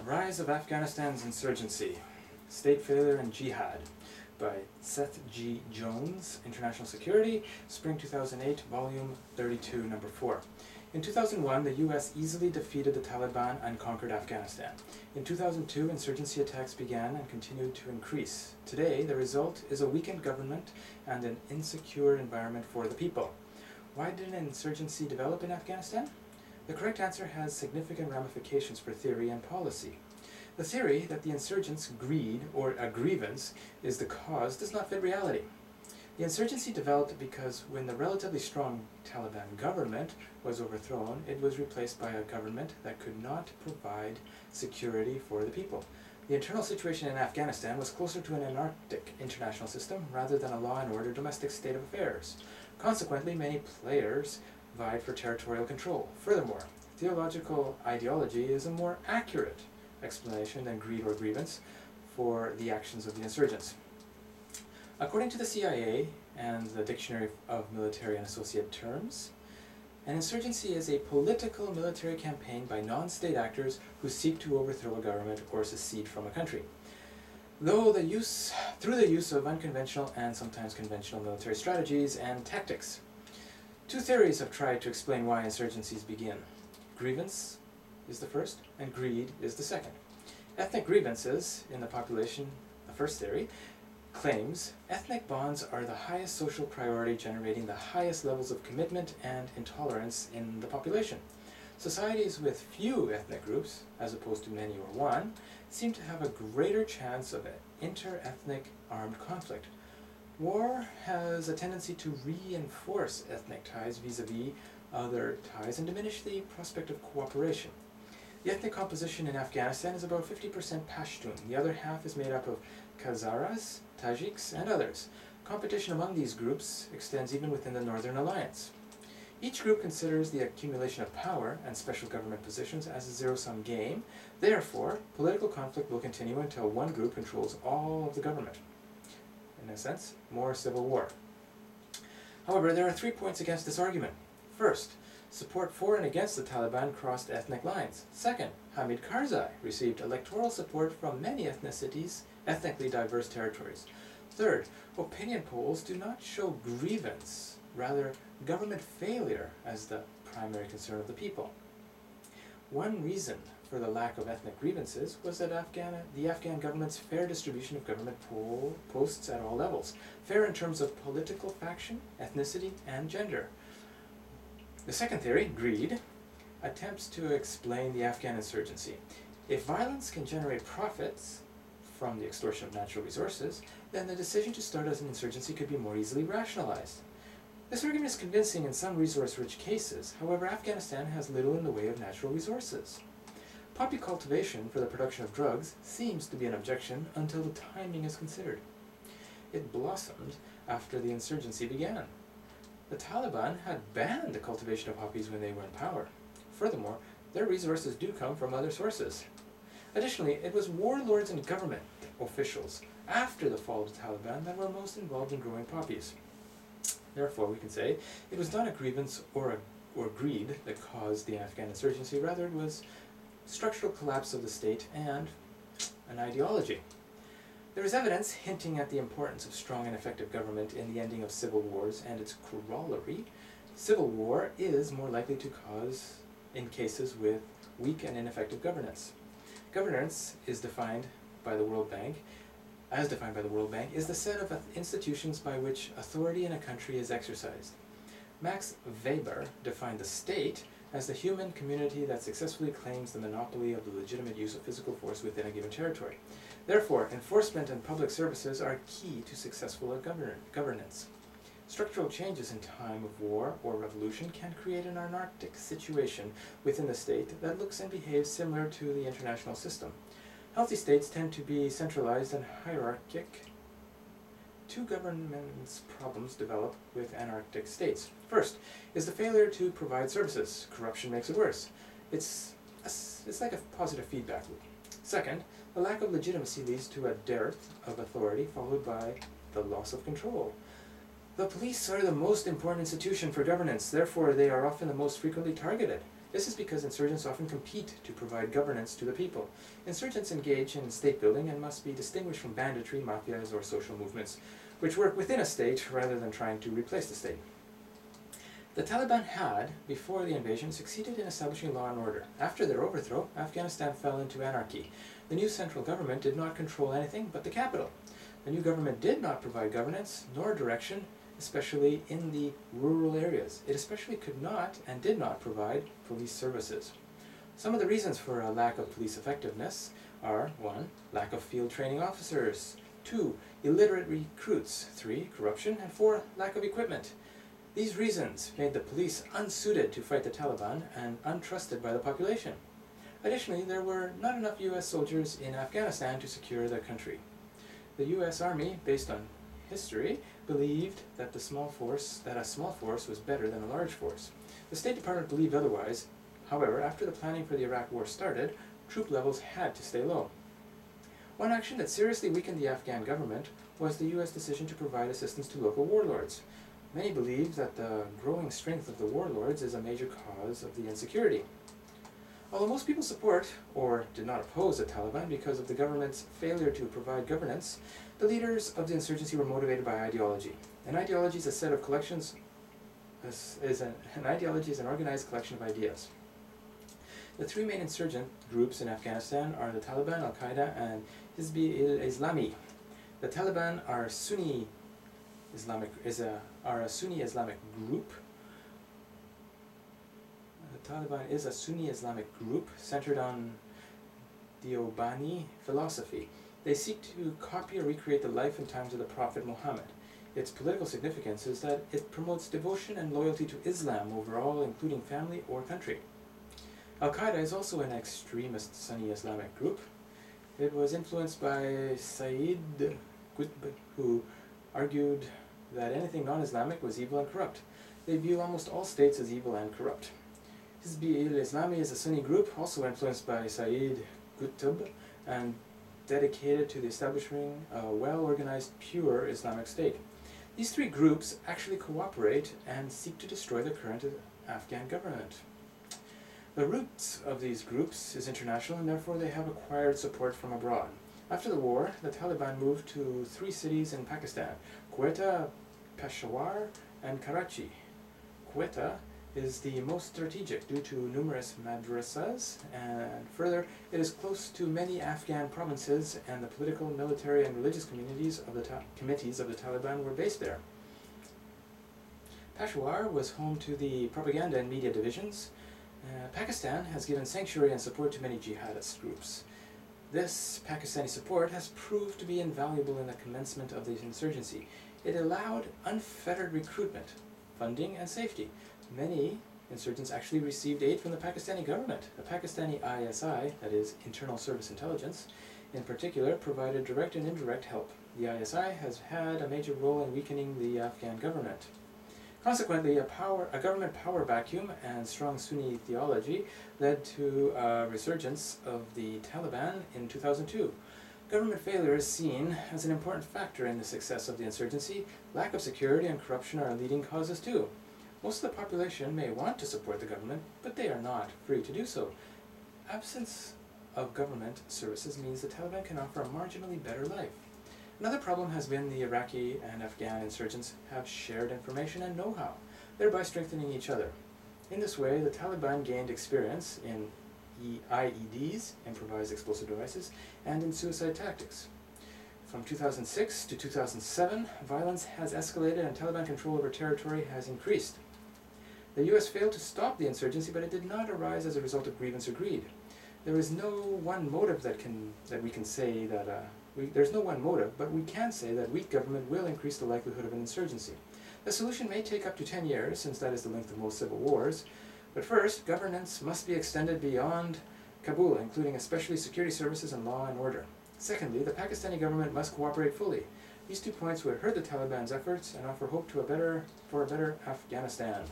Rise of Afghanistan's Insurgency, State Failure and Jihad by Seth G. Jones, International Security, Spring 2008, Volume 32, Number 4. In 2001, the U.S. easily defeated the Taliban and conquered Afghanistan. In 2002, insurgency attacks began and continued to increase. Today, the result is a weakened government and an insecure environment for the people. Why did an insurgency develop in Afghanistan? The correct answer has significant ramifications for theory and policy. The theory that the insurgents' greed or a grievance is the cause does not fit reality. The insurgency developed because when the relatively strong Taliban government was overthrown, it was replaced by a government that could not provide security for the people. The internal situation in Afghanistan was closer to an anarchic international system rather than a law and order domestic state of affairs. Consequently, many players vied for territorial control. Furthermore, theological ideology is a more accurate explanation than greed or grievance for the actions of the insurgents. According to the CIA and the Dictionary of Military and Associate Terms, an insurgency is a political military campaign by non-state actors who seek to overthrow a government or secede from a country. Through the use of unconventional and sometimes conventional military strategies and tactics. Two theories have tried to explain why insurgencies begin. Grievance is the first, and greed is the second. Ethnic grievances in the population, the first theory, claims ethnic bonds are the highest social priority, generating the highest levels of commitment and intolerance in the population. Societies with few ethnic groups, as opposed to many or one, seem to have a greater chance of inter-ethnic armed conflict. War has a tendency to reinforce ethnic ties vis-a-vis other ties and diminish the prospect of cooperation. The ethnic composition in Afghanistan is about 50% Pashtun. The other half is made up of Hazaras, Tajiks, and others. Competition among these groups extends even within the Northern Alliance. Each group considers the accumulation of power and special government positions as a zero-sum game. Therefore, political conflict will continue until one group controls all of the government. In a sense, more civil war. However, there are 3 points against this argument. First, support for and against the Taliban crossed ethnic lines. Second, Hamid Karzai received electoral support from many ethnicities, ethnically diverse territories. Third, opinion polls do not show grievance, rather government failure as the primary concern of the people. One reason for the lack of ethnic grievances was that the Afghan government's fair distribution of government posts at all levels, fair in terms of political faction, ethnicity, and gender. The second theory, greed, attempts to explain the Afghan insurgency. If violence can generate profits from the extortion of natural resources, then the decision to start as an insurgency could be more easily rationalized. This argument is convincing in some resource-rich cases. However, Afghanistan has little in the way of natural resources. Poppy cultivation for the production of drugs seems to be an objection until the timing is considered. It blossomed after the insurgency began. The Taliban had banned the cultivation of poppies when they were in power. Furthermore, their resources do come from other sources. Additionally, it was warlords and government officials after the fall of the Taliban that were most involved in growing poppies. Therefore, we can say it was not a grievance or greed that caused the Afghan insurgency, rather it was structural collapse of the state and an ideology. There is evidence hinting at the importance of strong and effective government in the ending of civil wars and its corollary. Civil war is more likely to cause in cases with weak and ineffective governance. Governance is defined by the World Bank, is the set of institutions by which authority in a country is exercised. Max Weber defined the state as the human community that successfully claims the monopoly of the legitimate use of physical force within a given territory. Therefore, enforcement and public services are key to successful governance. Structural changes in time of war or revolution can create an anarchic situation within the state that looks and behaves similar to the international system. Healthy states tend to be centralized and hierarchic. Two governance problems develop with anarchic states. First is the failure to provide services. Corruption makes it worse. It's like a positive feedback loop. Second, the lack of legitimacy leads to a dearth of authority followed by the loss of control. The police are the most important institution for governance, therefore they are often the most frequently targeted. This is because insurgents often compete to provide governance to the people. Insurgents engage in state building and must be distinguished from banditry, mafias, or social movements, which work within a state rather than trying to replace the state. The Taliban had, before the invasion, succeeded in establishing law and order. After their overthrow, Afghanistan fell into anarchy. The new central government did not control anything but the capital. The new government did not provide governance nor direction, especially in the rural areas. It especially could not and did not provide police services. Some of the reasons for a lack of police effectiveness are 1. Lack of field training officers, 2. Illiterate recruits, 3. Corruption, and 4. Lack of equipment. These reasons made the police unsuited to fight the Taliban and untrusted by the population. Additionally, there were not enough U.S. soldiers in Afghanistan to secure the country. The U.S. Army, based on history, believed that a small force was better than a large force. The State Department believed otherwise. However, after the planning for the Iraq War started, troop levels had to stay low. One action that seriously weakened the Afghan government was the U.S. decision to provide assistance to local warlords. Many believe that the growing strength of the warlords is a major cause of the insecurity. Although most people support, or did not oppose, the Taliban because of the government's failure to provide governance, the leaders of the insurgency were motivated by ideology. An ideology is a set of collections, an ideology is an organized collection of ideas. The three main insurgent groups in Afghanistan are the Taliban, al-Qaida, and Hizb al-Islami. The Taliban are a Sunni Islamic group. The Taliban is a Sunni Islamic group centered on Deobani philosophy. They seek to copy or recreate the life and times of the Prophet Muhammad. Its political significance is that it promotes devotion and loyalty to Islam overall, including family or country. Al-Qaida is also an extremist Sunni Islamic group. It was influenced by Sayyid Qutb, who argued that anything non-Islamic was evil and corrupt. They view almost all states as evil and corrupt. Hizb al-Islami is a Sunni group also influenced by Sayyid Qutb and dedicated to the establishing a well-organized, pure Islamic state. These three groups actually cooperate and seek to destroy the current Afghan government. The roots of these groups is international, and therefore they have acquired support from abroad. After the war, the Taliban moved to three cities in Pakistan: Quetta, Peshawar, and Karachi. Quetta is the most strategic due to numerous madrasas, and further, it is close to many Afghan provinces, and the political, military, and religious committees of the Taliban were based there. Peshawar was home to the propaganda and media divisions. Pakistan has given sanctuary and support to many jihadist groups. This Pakistani support has proved to be invaluable in the commencement of the insurgency. It allowed unfettered recruitment, funding, and safety. Many insurgents actually received aid from the Pakistani government. The Pakistani ISI, that is, Internal Service Intelligence, in particular, provided direct and indirect help. The ISI has had a major role in weakening the Afghan government. Consequently, a government power vacuum and strong Sunni theology led to a resurgence of the Taliban in 2002. Government failure is seen as an important factor in the success of the insurgency. Lack of security and corruption are leading causes too. Most of the population may want to support the government, but they are not free to do so. Absence of government services means the Taliban can offer a marginally better life. Another problem has been the Iraqi and Afghan insurgents have shared information and know-how, thereby strengthening each other. In this way, the Taliban gained experience in IEDs, improvised explosive devices, and in suicide tactics. From 2006 to 2007, violence has escalated and Taliban control over territory has increased. The U.S. failed to stop the insurgency, but it did not arise as a result of grievance or greed. There is no one motive there's no one motive, but we can say that weak government will increase the likelihood of an insurgency. The solution may take up to 10 years, since that is the length of most civil wars. But first, governance must be extended beyond Kabul, including especially security services and law and order. Secondly, the Pakistani government must cooperate fully. These 2 points would hurt the Taliban's efforts and offer hope for a better Afghanistan.